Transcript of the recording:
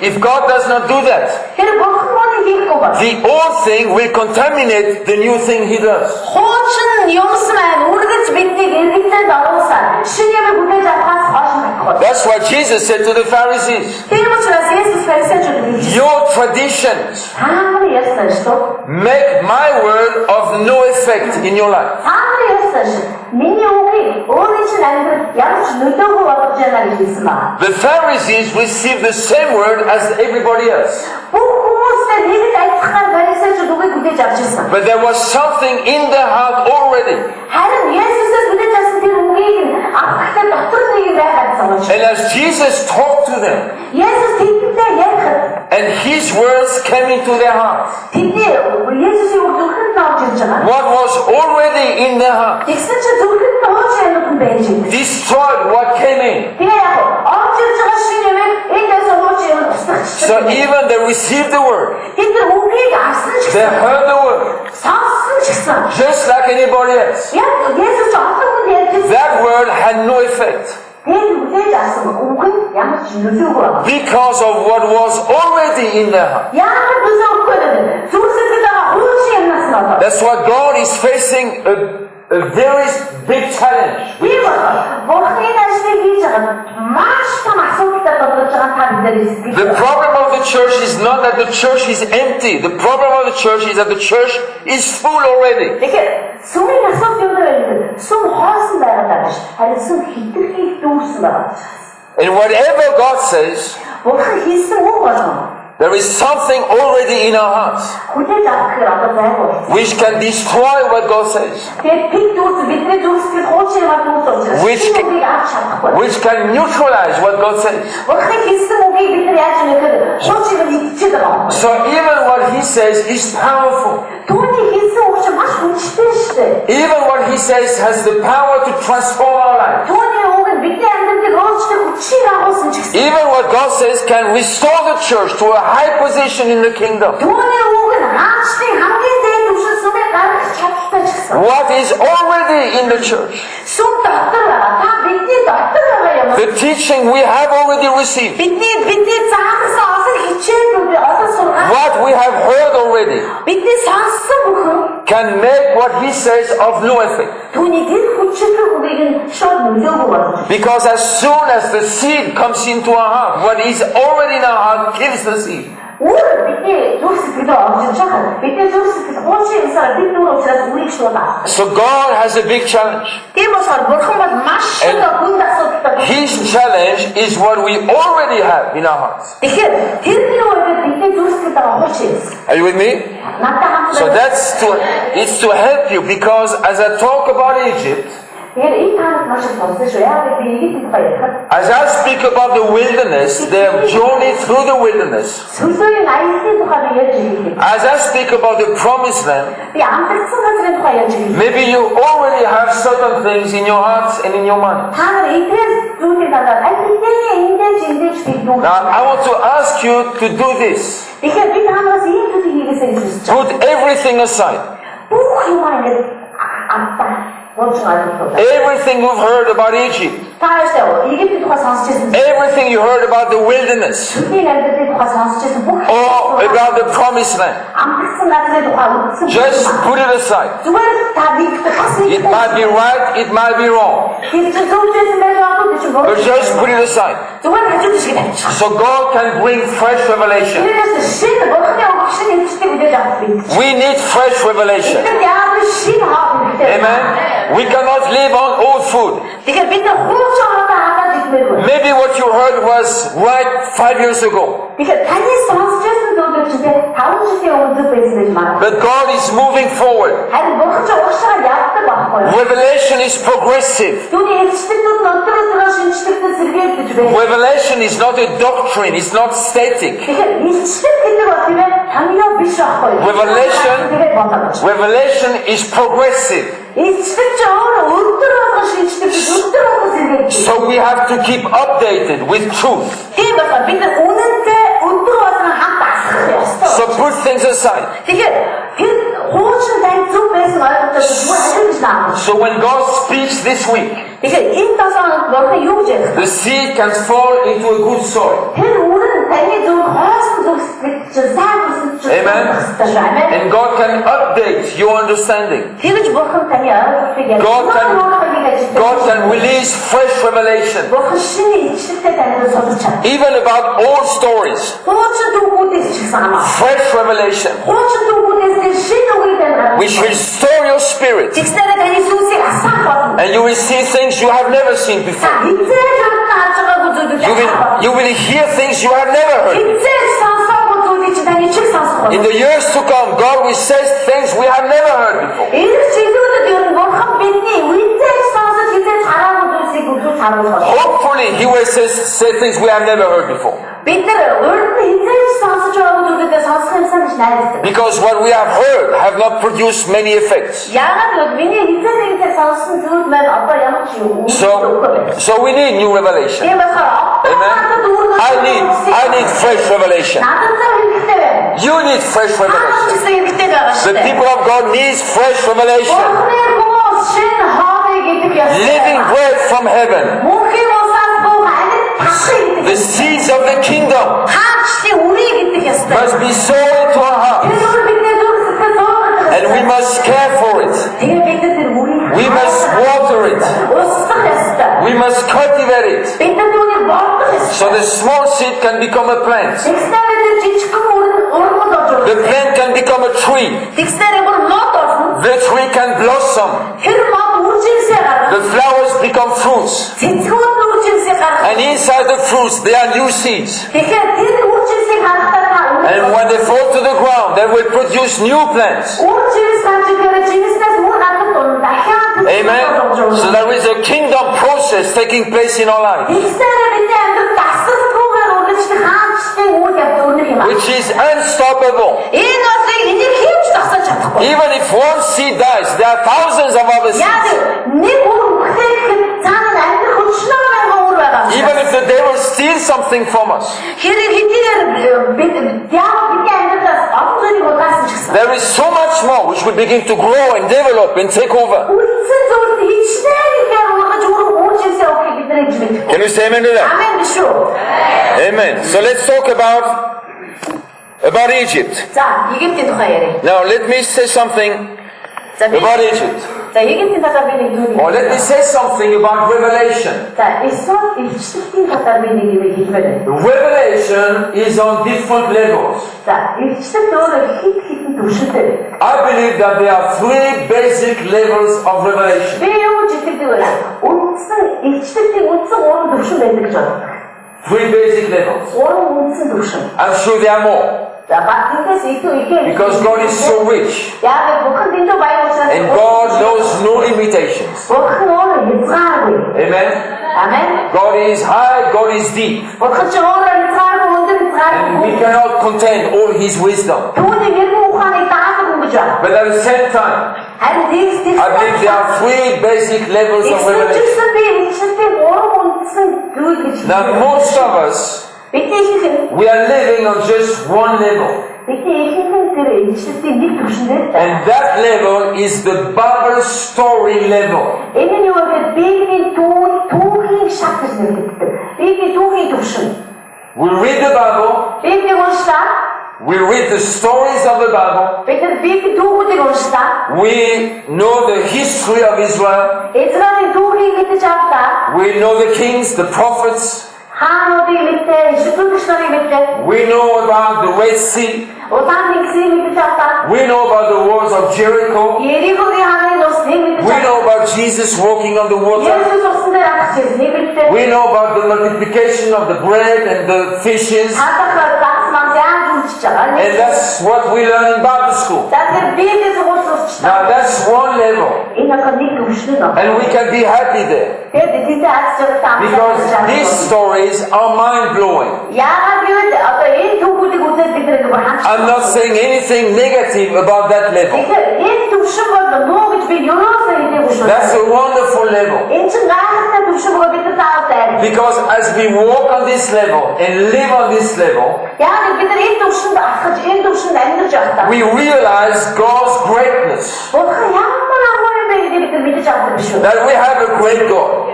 If God does not do that, the old thing will contaminate the new thing He does. That's what Jesus said to the Pharisees. Your traditions make my word of no effect in your life. The Pharisees received the same word as everybody else. But there was something in their heart already. And as Jesus talked to them, and His words came into their hearts, what was already in their heart destroyed what came in. So even they received the word, they heard the word, just like anybody else. That word had no effect. Because of what was already in their heart. That's why God is facing a very big challenge. The problem of the church is not that the church is empty. The problem of the church is that the church is full already. And whatever God says, there is something already in our hearts which can destroy what God says, which can neutralize what God says. So even what He says is powerful. Even what He says has the power to transform our life. Even what God says can restore the church to a high position in the kingdom. What is already in the church, the teaching we have already received, what we have heard already, can make what He says of no effect. Because as soon as the seed comes into our heart, what is already in our heart kills the seed. So God has a big challenge. And His challenge is what we already have in our hearts. Are you with me? So it's to help you, because as I talk about Egypt, as I speak about the wilderness, their journey through the wilderness, as I speak about the promised land, maybe you already have certain things in your hearts and in your mind. Now I want to ask you to do this. Put everything aside. Everything you've heard about Egypt, everything you heard about the wilderness, or about the promised land, just put it aside. It might be right, it might be wrong, but just put it aside, so God can bring fresh revelation. We need fresh revelation. Amen. We cannot live on old food. Maybe what you heard was right 5 years ago. But God is moving forward. Revelation is progressive. Revelation is not a doctrine, it's not static. Revelation is progressive. So we have to keep updated with truth. So put things aside. So when God speaks this week, the seed can fall into a good soil. Amen. And God can update your understanding. God can release fresh revelation. Even about old stories. Fresh revelation. Which will restore your spirit. And you will see things you have never seen before. You will hear things you have never heard. In the years to come, God will say things we have never heard before. Hopefully, He will say things we have never heard before. Because what we have heard have not produced many effects. So we need new revelation. Amen. I need fresh revelation. You need fresh revelation. The people of God need fresh revelation. Living bread from heaven. The seeds of the kingdom must be sown into our hearts. And we must care for it. We must water it. We must cultivate it. So the small seed can become a plant. The plant can become a tree. The tree can blossom. The flowers become fruits. And inside the fruits there are new seeds. And when they fall to the ground, they will produce new plants. Amen. So there is a kingdom process taking place in our life, which is unstoppable. Even if one seed dies, there are thousands of other seeds. Even if the devil steals something from us, there is so much more which will begin to grow and develop and take over. Can you say amen to that? Amen. So let's talk about Egypt. Now let me say something about Egypt. Or let me say something about Revelation. Revelation is on different levels. I believe that there are 3 basic levels of revelation. 3 basic levels. I'm sure there are more. Because God is so rich. And God knows no limitations. Amen. God is high, God is deep. And we cannot contain all His wisdom. But at the same time, I believe there are 3 basic levels of revelation. Now most of us, we are living on just one level. And that level is the Bible story level. We read the Bible. We read the stories of the Bible. We know the history of Israel. We know the kings, the prophets. We know about the Red Sea. We know about the walls of Jericho. We know about Jesus walking on the water. We know about the multiplication of the bread and the fishes. And that's what we learn in Bible school. Now that's one level. And we can be happy there. Because these stories are mind-blowing. I'm not saying anything negative about that level. That's a wonderful level. Because as we walk on this level and live on this level, we realize God's greatness. That we have a great God.